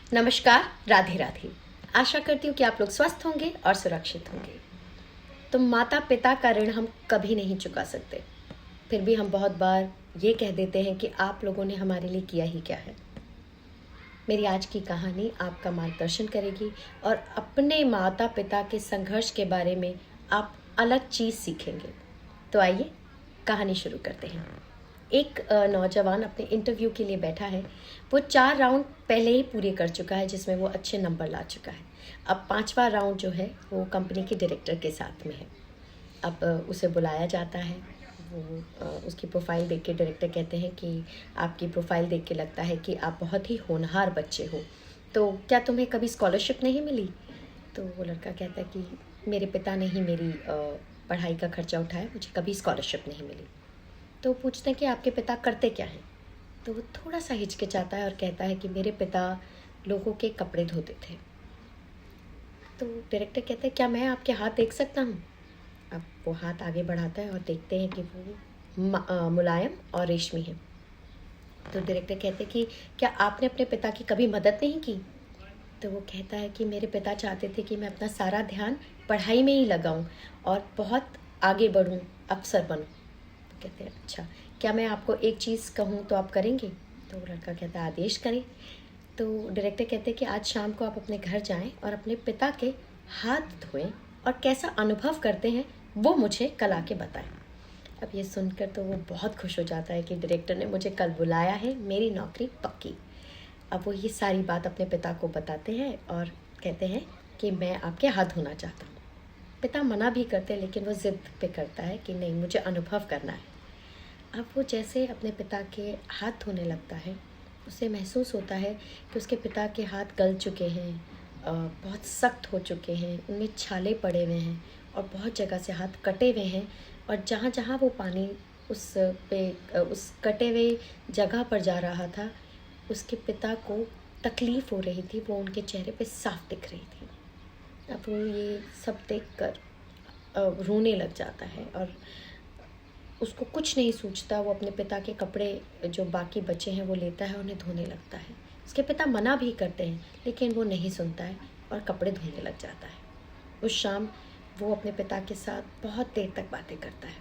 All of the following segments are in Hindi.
नमस्कार, राधे राधे। आशा करती हूँ कि आप लोग स्वस्थ होंगे और सुरक्षित होंगे। तो माता पिता का ऋण हम कभी नहीं चुका सकते, फिर भी हम बहुत बार ये कह देते हैं कि आप लोगों ने हमारे लिए किया ही क्या है। मेरी आज की कहानी आपका मार्गदर्शन करेगी और अपने माता पिता के संघर्ष के बारे में आप अलग चीज़ सीखेंगे। तो आइए कहानी शुरू करते हैं। एक नौजवान अपने इंटरव्यू के लिए बैठा है। वो 4 राउंड पहले ही पूरे कर चुका है, जिसमें वो अच्छे नंबर ला चुका है। अब 5वां राउंड जो है वो कंपनी के डायरेक्टर के साथ में है। अब उसे बुलाया जाता है। वो उसकी प्रोफाइल देख के डायरेक्टर कहते हैं कि आपकी प्रोफाइल देख के लगता है कि आप बहुत ही होनहार बच्चे हो, तो क्या तुम्हें कभी स्कॉलरशिप नहीं मिली? तो वो लड़का कहता है कि मेरे पिता ने ही मेरी पढ़ाई का खर्चा उठाया, मुझे कभी स्कॉलरशिप नहीं मिली। तो पूछते हैं कि आपके पिता करते क्या हैं? तो वो थोड़ा सा हिचकिचाता है और कहता है कि मेरे पिता लोगों के कपड़े धोते थे। तो डायरेक्टर कहता है क्या मैं आपके हाथ देख सकता हूँ? अब वो हाथ आगे बढ़ाता है और देखते हैं कि वो मुलायम और रेशमी है। तो डायरेक्टर कहते हैं कि क्या आपने अपने पिता की कभी मदद नहीं की? तो वो कहता है कि मेरे पिता चाहते थे कि मैं अपना सारा ध्यान पढ़ाई में ही लगाऊं और बहुत आगे बढ़ूं, अफसर बनूं। तो कहते हैं अच्छा, क्या मैं आपको एक चीज़ कहूं तो आप करेंगे? तो वो लड़का कहता है आदेश करें। तो डायरेक्टर कहते हैं कि आज शाम को आप अपने घर जाएं और अपने पिता के हाथ धोएं और कैसा अनुभव करते हैं वो मुझे कल आके बताएं। अब ये सुनकर तो वो बहुत खुश हो जाता है कि डायरेक्टर ने मुझे कल बुलाया है, मेरी नौकरी पक्की। अब वो ये सारी बात अपने पिता को बताते हैं और कहते हैं कि मैं आपके हाथ धोना चाहता हूँ। पिता मना भी करते हैं, लेकिन वो ज़िद पे करता है कि नहीं, मुझे अनुभव करना है। अब वो जैसे अपने पिता के हाथ धोने लगता है, उसे महसूस होता है कि उसके पिता के हाथ गल चुके हैं, बहुत सख्त हो चुके हैं, उनमें छाले पड़े हुए हैं और बहुत जगह से हाथ कटे हुए हैं। और जहाँ जहाँ वो पानी उस कटे हुए जगह पर जा रहा था, उसके पिता को तकलीफ़ हो रही थी, वो उनके चेहरे पे साफ दिख रही थी। अब वो ये सब देखकर रोने लग जाता है और उसको कुछ नहीं सूझता। वो अपने पिता के कपड़े जो बाकी बचे हैं वो लेता है और उन्हें धोने लगता है। उसके पिता मना भी करते हैं, लेकिन वो नहीं सुनता है और कपड़े धोने लग जाता है। उस शाम वो अपने पिता के साथ बहुत देर तक बातें करता है।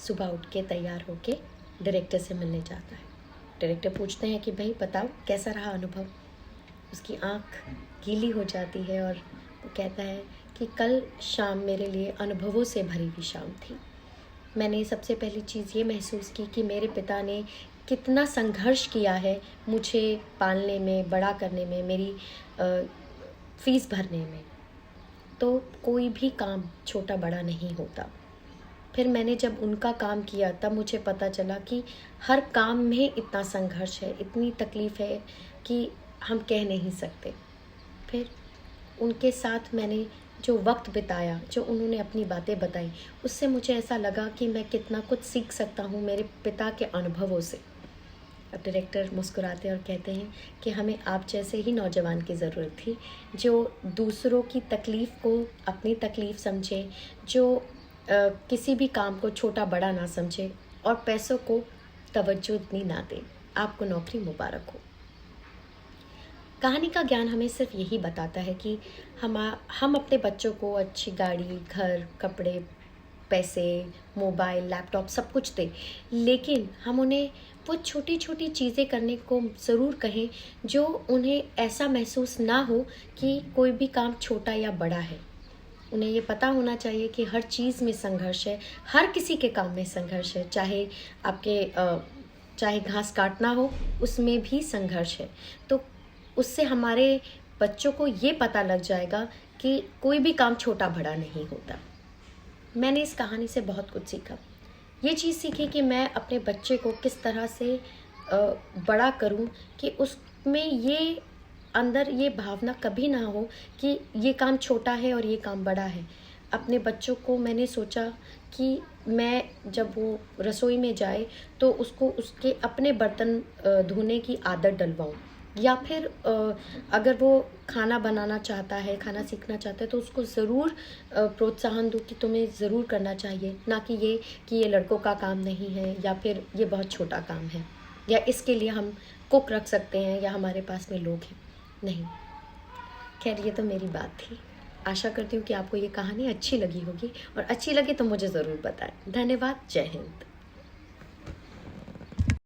सुबह उठ के तैयार होके डायरेक्टर से मिलने जाता है। डायरेक्टर पूछते हैं कि भाई बताओ कैसा रहा अनुभव? उसकी आँख गीली हो जाती है और वो कहता है कि कल शाम मेरे लिए अनुभवों से भरी हुई शाम थी। मैंने सबसे पहली चीज़ ये महसूस की कि मेरे पिता ने कितना संघर्ष किया है मुझे पालने में, बड़ा करने में, मेरी फ़ीस भरने में। तो कोई भी काम छोटा बड़ा नहीं होता। फिर मैंने जब उनका काम किया तब मुझे पता चला कि हर काम में इतना संघर्ष है, इतनी तकलीफ़ है कि हम कह नहीं सकते। फिर उनके साथ मैंने जो वक्त बिताया, जो उन्होंने अपनी बातें बताई, उससे मुझे ऐसा लगा कि मैं कितना कुछ सीख सकता हूँ मेरे पिता के अनुभवों से। अब डायरेक्टर मुस्कुराते और कहते हैं कि हमें आप जैसे ही नौजवान की ज़रूरत थी, जो दूसरों की तकलीफ़ को अपनी तकलीफ़ समझे, जो किसी भी काम को छोटा बड़ा ना समझे और पैसों को तवज्जो इतनी ना दे। आपको नौकरी मुबारक हो। कहानी का ज्ञान हमें सिर्फ यही बताता है कि हम अपने बच्चों को अच्छी गाड़ी, घर, कपड़े, पैसे, मोबाइल, लैपटॉप सब कुछ दें, लेकिन हम उन्हें वो छोटी छोटी चीज़ें करने को ज़रूर कहें जो उन्हें ऐसा महसूस ना हो कि कोई भी काम छोटा या बड़ा है। उन्हें ये पता होना चाहिए कि हर चीज़ में संघर्ष है, हर किसी के काम में संघर्ष है। चाहे घास काटना हो, उसमें भी संघर्ष है। तो उससे हमारे बच्चों को ये पता लग जाएगा कि कोई भी काम छोटा बड़ा नहीं होता। मैंने इस कहानी से बहुत कुछ सीखा। ये चीज़ सीखी कि मैं अपने बच्चे को किस तरह से बड़ा करूं कि उसमें ये अंदर ये भावना कभी ना हो कि ये काम छोटा है और ये काम बड़ा है। अपने बच्चों को मैंने सोचा कि मैं जब वो रसोई में जाए तो उसको उसके अपने बर्तन धोने की आदत डलवाऊँ, या फिर अगर वो खाना बनाना चाहता है, खाना सीखना चाहता है, तो उसको ज़रूर प्रोत्साहन दूँ कि तुम्हें ज़रूर करना चाहिए, ना कि ये लड़कों का काम नहीं है या फिर ये बहुत छोटा काम है या इसके लिए हम कुक रख सकते हैं या हमारे पास में लोग हैं, नहीं। खैर, ये तो मेरी बात थी। आशा करती हूँ कि आपको ये कहानी अच्छी लगी होगी, और अच्छी लगी तो मुझे ज़रूर बताएं। धन्यवाद। जय हिंद।